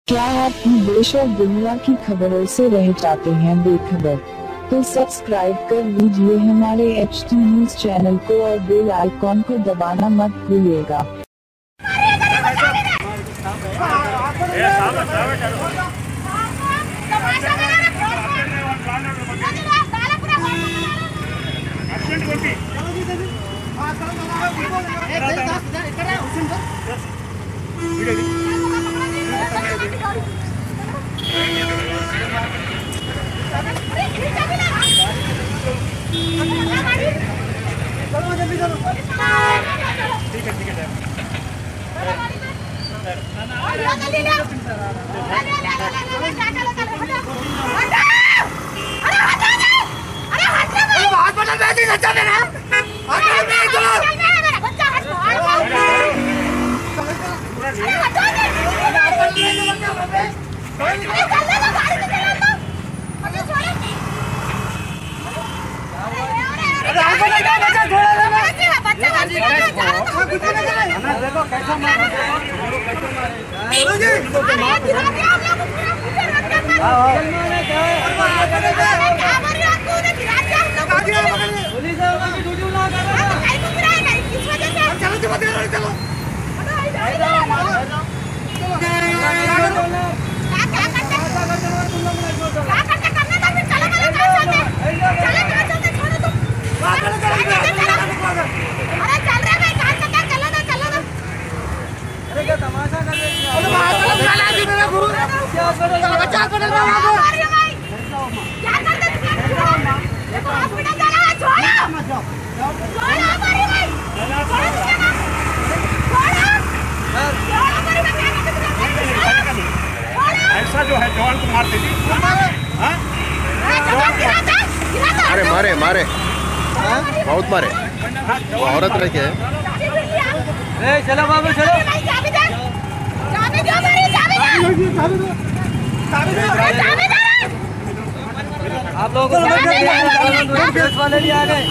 क्या आप देश और दुनिया की खबरों से रह जाते हैं बेखबर? तो सब्सक्राइब कर लीजिए हमारे HT न्यूज चैनल को और बेल आइकॉन को दबाना मत भूलिएगा। ऐसा जो है जवान को मारते थी। अरे मारे मारे बहुत मारे। औरत रह के चलो बाबू चलो। आप लोगों को वाले भी आ गए।